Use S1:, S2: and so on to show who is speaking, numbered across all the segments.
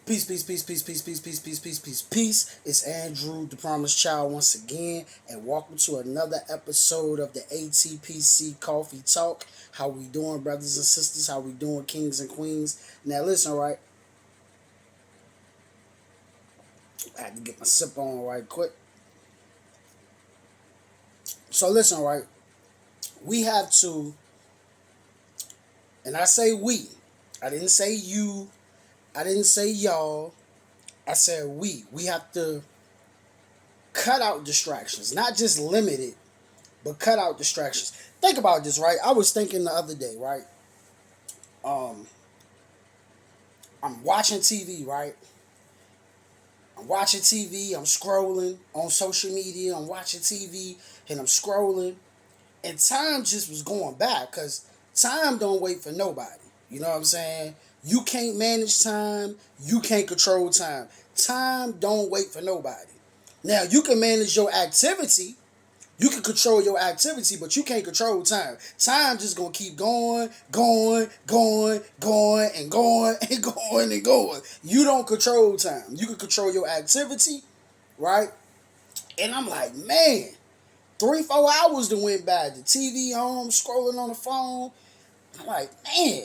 S1: Peace, peace, peace, peace, peace, peace, peace, peace, peace, peace, peace. It's Andrew, the Promised Child, once again, and welcome to another episode of the ATPC Coffee Talk. How we doing, brothers and sisters? How we doing, kings and queens? Now, listen, right? I had to get my sip on right quick. So, listen, right? We have to, and I say we. I didn't say you. I didn't say y'all. I said we. We have to cut out distractions, not just limit it, but cut out distractions. Think about this, right? I was thinking the other day, right? Um, I'm watching TV, right? I'm watching TV. I'm scrolling on social media. I'm watching TV and I'm scrolling, and time just was going by because time don't wait for nobody. You know what I'm saying? You can't manage time. You can't control time. Time don't wait for nobody. Now, you can manage your activity. You can control your activity, but you can't control time. Time just going to keep going, going, going, going, and going, and going, and going. You don't control time. You can control your activity, right? And I'm like, man, 3, 4 hours that went by. The TV on, scrolling on the phone. I'm like, man,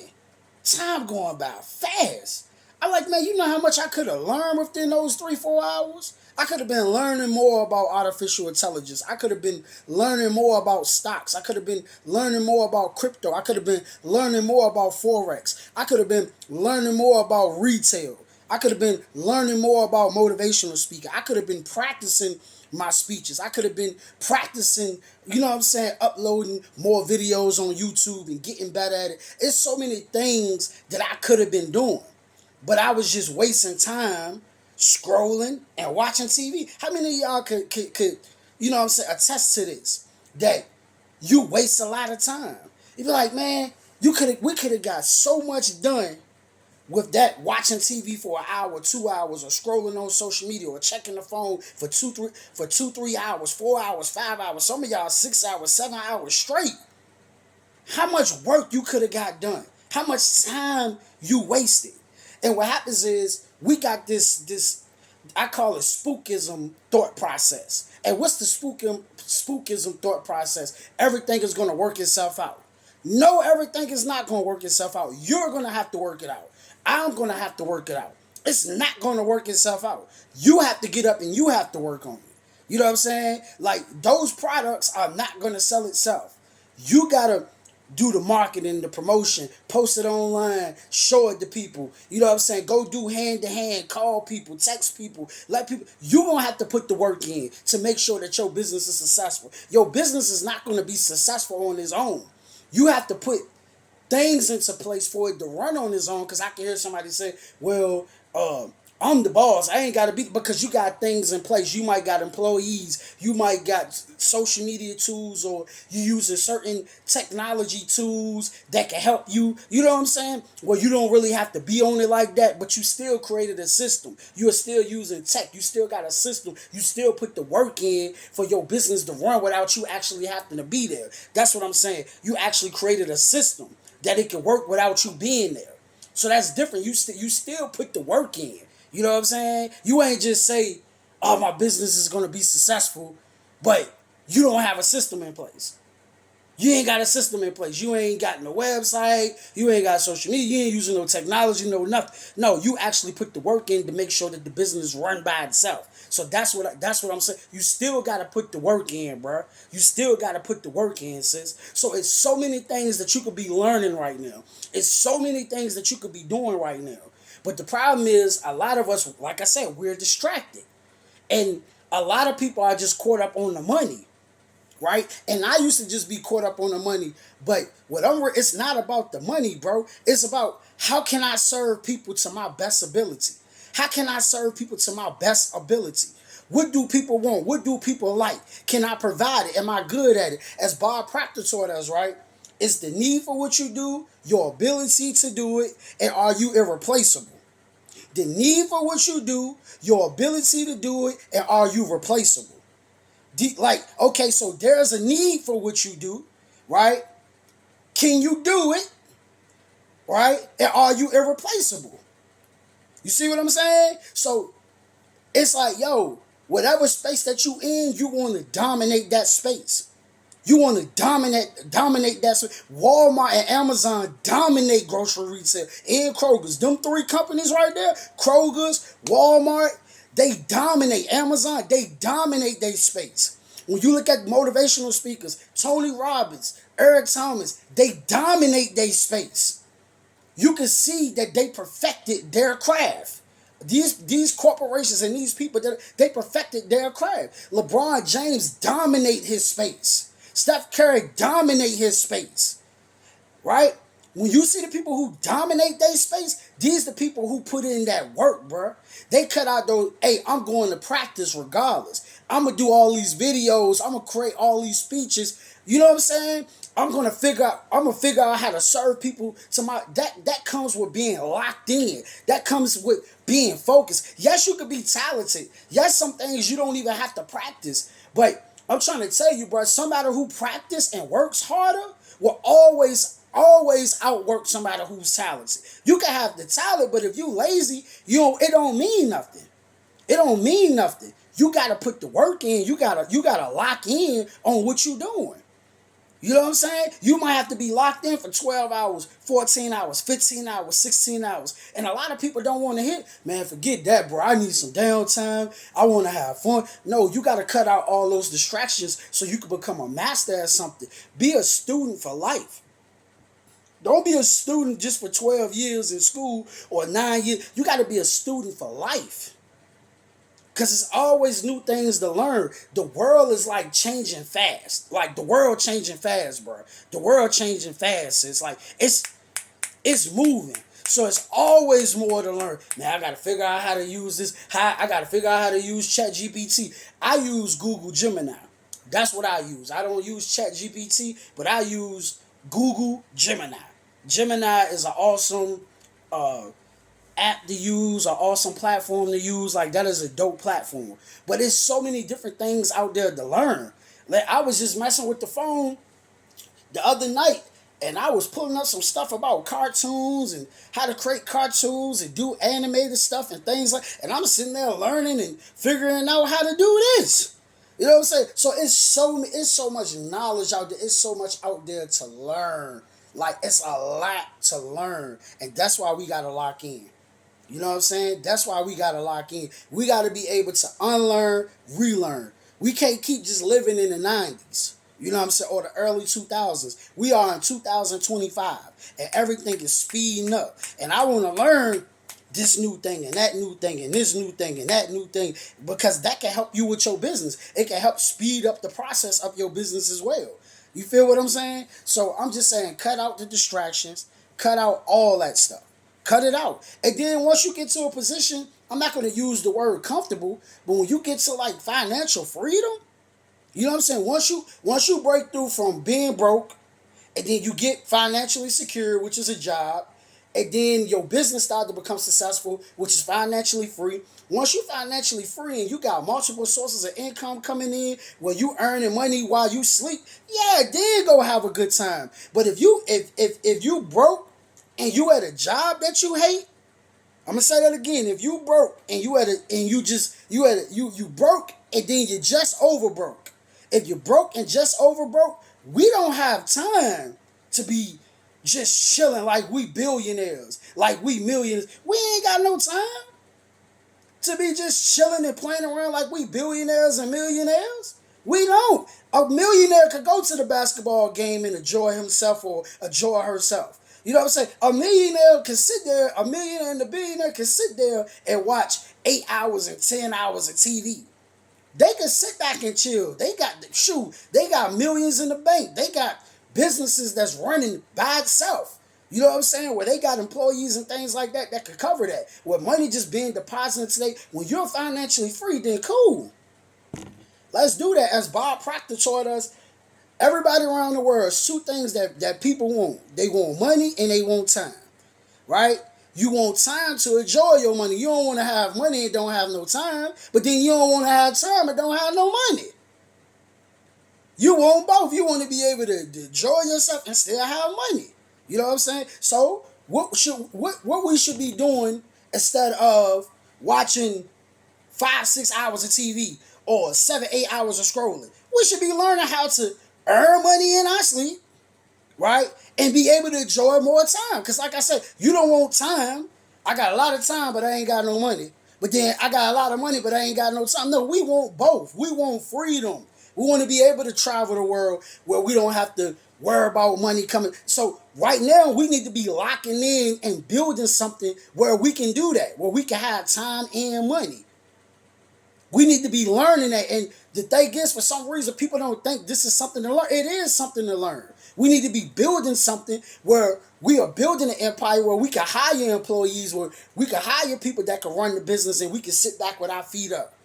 S1: time going by fast. I'm like, man, you know how much I could have learned within those 3, 4 hours? I could have been learning more about artificial intelligence. I could have been learning more about stocks. I could have been learning more about crypto. I could have been learning more about Forex. I could have been learning more about retail. I could have been learning more about motivational speaking. I could have been practicing my speeches. I could have been practicing, you know what I'm saying, uploading more videos on YouTube and getting better at it. It's so many things that I could have been doing. But I was just wasting time scrolling and watching TV. How many of y'all could you know what I'm saying, attest to this? That you waste a lot of time. You be like, man, we could have got so much done with that watching TV for an hour, 2 hours, or scrolling on social media, or checking the phone for 2, 3 hours, 4 hours, 5 hours. Some of y'all 6 hours, 7 hours straight. How much work you could have got done? How much time you wasted? And what happens is we got this I call it spookism thought process. And what's the spookism thought process? Everything is going to work itself out. No, everything is not going to work itself out. You're going to have to work it out. I'm going to have to work it out. It's not going to work itself out. You have to get up and you have to work on it. You know what I'm saying? Like, those products are not going to sell itself. You got to do the marketing, the promotion, post it online, show it to people. You know what I'm saying? Go do hand to hand, call people, text people, let people. You're going to have to put the work in to make sure that your business is successful. Your business is not going to be successful on its own. You have to put things into place for it to run on its own. Because I can hear somebody say, well, I'm the boss. I ain't got to be, because you got things in place. You might got employees. You might got social media tools, or you using certain technology tools that can help you. You know what I'm saying? Well, you don't really have to be on it like that, but you still created a system. You are still using tech. You still got a system. You still put the work in for your business to run without you actually having to be there. That's what I'm saying. You actually created a system that it can work without you being there. So that's different. You still put the work in. You know what I'm saying? You ain't just say, oh, my business is going to be successful, but you don't have a system in place. You ain't got a system in place. You ain't got no website. You ain't got social media. You ain't using no technology, no nothing. No, you actually put the work in to make sure that the business run by itself. So that's what I'm saying. You still got to put the work in, bro. You still got to put the work in, sis. So it's so many things that you could be learning right now. It's so many things that you could be doing right now. But the problem is, a lot of us, like I said, we're distracted. And a lot of people are just caught up on the money, right? And I used to just be caught up on the money. But it's not about the money, bro. It's about, how can I serve people to my best ability? How can I serve people to my best ability? What do people want? What do people like? Can I provide it? Am I good at it? As Bob Proctor taught us, right? It's the need for what you do, your ability to do it, and are you irreplaceable? The need for what you do, your ability to do it, and are you replaceable? Okay, so there's a need for what you do, right? Can you do it, right? And are you irreplaceable? You see what I'm saying? So it's like, yo, whatever space that you in, you want to dominate that space. You want to dominate that space. Walmart and Amazon dominate grocery retail and Kroger's. Them three companies right there, Kroger's, Walmart, they dominate. Amazon, they dominate their space. When you look at motivational speakers, Tony Robbins, Eric Thomas, they dominate their space. You can see that they perfected their craft. These corporations and these people, they perfected their craft. LeBron James dominate his space. Steph Curry dominate his space. Right? When you see the people who dominate their space, these the people who put in that work, bro. They cut out those, hey, I'm going to practice regardless. I'm going to do all these videos. I'm going to create all these speeches. You know what I'm saying? I'm gonna figure out how to serve people to my that comes with being locked in. That comes with being focused. Yes, you could be talented. Yes, some things you don't even have to practice. But I'm trying to tell you, bro, somebody who practice and works harder will always outwork somebody who's talented. You can have the talent, but if you lazy, it don't mean nothing. It don't mean nothing. You gotta put the work in. You gotta lock in on what you doing. You know what I'm saying? You might have to be locked in for 12 hours, 14 hours, 15 hours, 16 hours. And a lot of people don't want to hit, man, forget that, bro. I need some downtime. I want to have fun. No, you got to cut out all those distractions so you can become a master at something. Be a student for life. Don't be a student just for 12 years in school or 9 years. You got to be a student for life. Because it's always new things to learn. The world is like changing fast. Like the world changing fast, bro. The world changing fast. It's like, it's moving. So it's always more to learn. Man, I got to figure out how to use this. I got to figure out how to use ChatGPT. I use Google Gemini. That's what I use. I don't use ChatGPT, but I use Google Gemini. Gemini is an awesome app to use, an awesome platform to use. Like, that is a dope platform. But there's so many different things out there to learn. Like, I was just messing with the phone the other night, and I was pulling up some stuff about cartoons and how to create cartoons and do animated stuff and things like. And I'm sitting there learning and figuring out how to do this. You know what I'm saying? So it's so much knowledge out there. It's so much out there to learn. Like, it's a lot to learn, and that's why we gotta lock in. You know what I'm saying? That's why we got to lock in. We got to be able to unlearn, relearn. We can't keep just living in the 90s. You know what I'm saying? Or the early 2000s. We are in 2025, and everything is speeding up. And I want to learn this new thing and that new thing and this new thing and that new thing, because that can help you with your business. It can help speed up the process of your business as well. You feel what I'm saying? So I'm just saying, cut out the distractions. Cut out all that stuff. Cut it out. And then once you get to a position, I'm not going to use the word comfortable, but when you get to like financial freedom, you know what I'm saying? Once you break through from being broke, and then you get financially secure, which is a job, and then your business starts to become successful, which is financially free. Once you're financially free and you got multiple sources of income coming in where you earning money while you sleep, yeah, then go have a good time. But if you broke and you at a job that you hate, I'm gonna say that again. If you broke and you broke and then you just over broke. If you broke and just over broke, we don't have time to be just chilling like we billionaires, like we millionaires. We ain't got no time to be just chilling and playing around like we billionaires and millionaires. We don't. A millionaire could go to the basketball game and enjoy himself or enjoy herself. You know what I'm saying? A millionaire and a billionaire can sit there and watch 8 hours and 10 hours of TV. They can sit back and chill. They got millions in the bank. They got businesses that's running by itself. You know what I'm saying? Where they got employees and things like that could cover that. With money just being deposited today, when you're financially free, then cool. Let's do that. As Bob Proctor taught us, everybody around the world, it's two things that people want. They want money and they want time. Right? You want time to enjoy your money. You don't want to have money and don't have no time. But then you don't want to have time and don't have no money. You want both. You want to be able to enjoy yourself and still have money. You know what I'm saying? So what we should be doing instead of watching 5, 6 hours of TV or 7, 8 hours of scrolling. We should be learning how to earn money in our sleep, right? And be able to enjoy more time. Because like I said, you don't want time. I got a lot of time, but I ain't got no money. But then I got a lot of money, but I ain't got no time. No, we want both. We want freedom. We want to be able to travel the world where we don't have to worry about money coming. So right now, we need to be locking in and building something where we can do that, where we can have time and money. We need to be learning that. And the thing is, for some reason, people don't think this is something to learn. It is something to learn. We need to be building something where we are building an empire where we can hire employees, where we can hire people that can run the business and we can sit back with our feet up.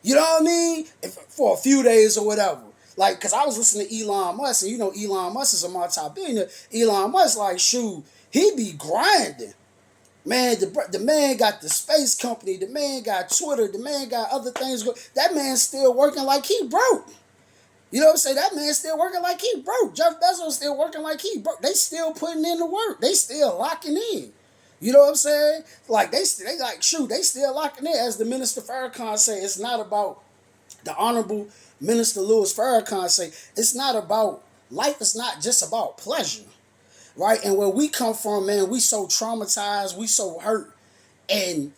S1: You know what I mean? For a few days or whatever. Like, because I was listening to Elon Musk, and you know Elon Musk is a multi-billionaire. Elon Musk, like, shoot, he be grinding. Man, the man got the space company. The man got Twitter. The man got other things. That man's still working like he broke. You know what I'm saying? That man's still working like he broke. Jeff Bezos still working like he broke. They still putting in the work. They still locking in. You know what I'm saying? Like, they like, shoot, they still locking in. As the Minister Farrakhan say, it's not about, the Honorable Minister Louis Farrakhan say, it's not about, life is not just about pleasure. Right? And where we come from, man, we so traumatized, we so hurt, and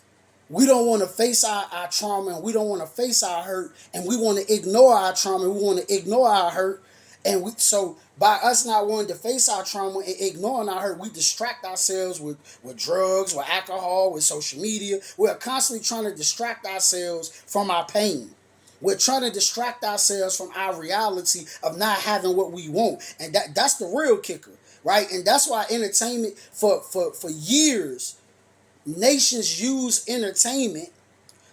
S1: we don't want to face our trauma, and we don't want to face our hurt, and we want to ignore our trauma, we want to ignore our hurt, and so by us not wanting to face our trauma and ignoring our hurt, we distract ourselves with drugs, with alcohol, with social media. We're constantly trying to distract ourselves from our pain. We're trying to distract ourselves from our reality of not having what we want, and that's the real kicker. Right? And that's why entertainment, for years, nations use entertainment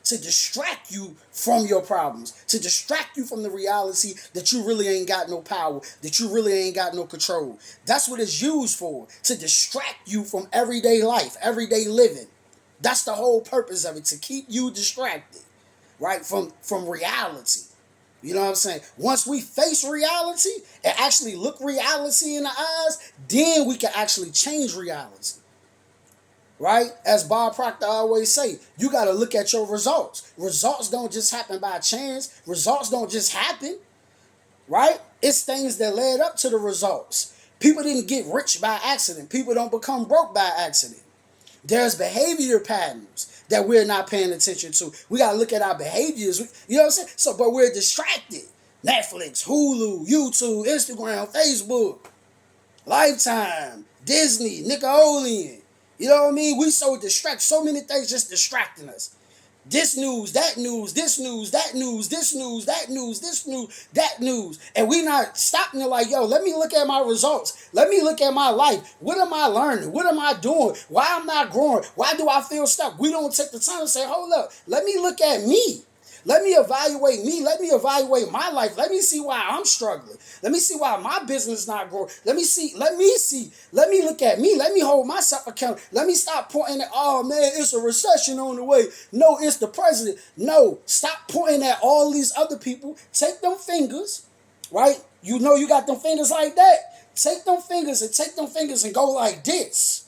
S1: to distract you from your problems, to distract you from the reality that you really ain't got no power, that you really ain't got no control. That's what it's used for, to distract you from everyday life, everyday living. That's the whole purpose of it, to keep you distracted, right, from reality. You know what I'm saying? Once we face reality and actually look reality in the eyes, then we can actually change reality. Right? As Bob Proctor always say, you got to look at your results. Results don't just happen by chance. Results don't just happen. Right? It's things that led up to the results. People didn't get rich by accident. People don't become broke by accident. There's behavior patterns that we're not paying attention to. We got to look at our behaviors. You know what I'm saying? So, but we're distracted. Netflix, Hulu, YouTube, Instagram, Facebook, Lifetime, Disney, Nickelodeon. You know what I mean? We so distracted. So many things just distracting us. This news, that news, this news, that news, this news, that news, this news, that news. And we not stopping it like, yo, let me look at my results. Let me look at my life. What am I learning? What am I doing? Why am I not growing? Why do I feel stuck? We don't take the time to say, hold up, let me look at me. Let me evaluate me. Let me evaluate my life. Let me see why I'm struggling. Let me see why my business is not growing. Let me see. Let me look at me. Let me hold myself accountable. Let me stop pointing at, oh man, it's a recession on the way. No, it's the president. No, stop pointing at all these other people. Take them fingers, right? You know you got them fingers like that. Take them fingers and go like this.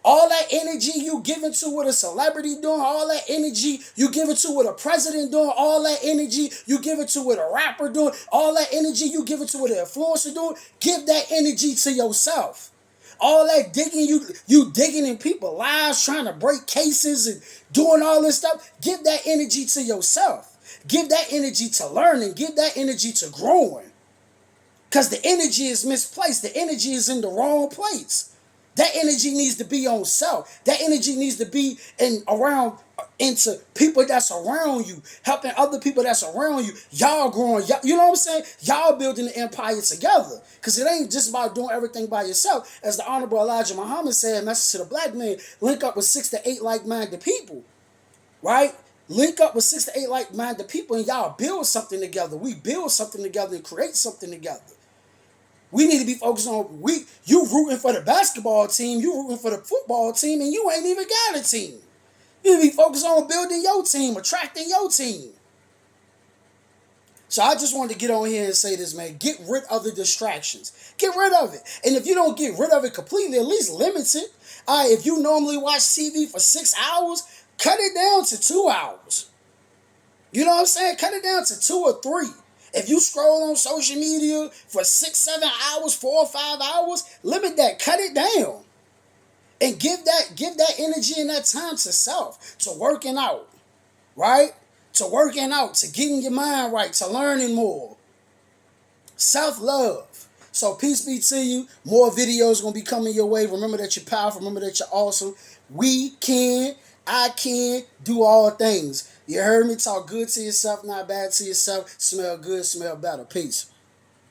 S1: All that energy you give into what a celebrity doing, all that energy you give into what a president doing, all that energy you give into what a rapper doing, all that energy you give into what an influencer doing, give that energy to yourself. All that digging you digging in people's lives, trying to break cases and doing all this stuff, give that energy to yourself. Give that energy to learning. Give that energy to growing. Because the energy is misplaced. The energy is in the wrong place. That energy needs to be on self. That energy needs to be into people that's around you, helping other people that's around you. Y'all growing, you know what I'm saying? Y'all building the empire together. Because it ain't just about doing everything by yourself. As the Honorable Elijah Muhammad said, message to the black man, link up with 6 to 8 like-minded people. Right? Link up with 6 to 8 like-minded people and y'all build something together. We build something together and create something together. We need to be focused on, you rooting for the basketball team, you rooting for the football team, and you ain't even got a team. You need to be focused on building your team, attracting your team. So I just wanted to get on here and say this, man. Get rid of the distractions. Get rid of it. And if you don't get rid of it completely, at least limit it. All right, if you normally watch TV for 6 hours, cut it down to 2 hours. You know what I'm saying? Cut it down to 2 or 3. If you scroll on social media for 6, 7 hours, 4 or 5 hours, limit that. Cut it down. And give that energy and that time to self, to working out, right? To working out, to getting your mind right, to learning more. Self-love. So peace be to you. More videos going to be coming your way. Remember that you're powerful. Remember that you're awesome. I can do all things. You heard me? Talk good to yourself, not bad to yourself. Smell good, smell better. Peace.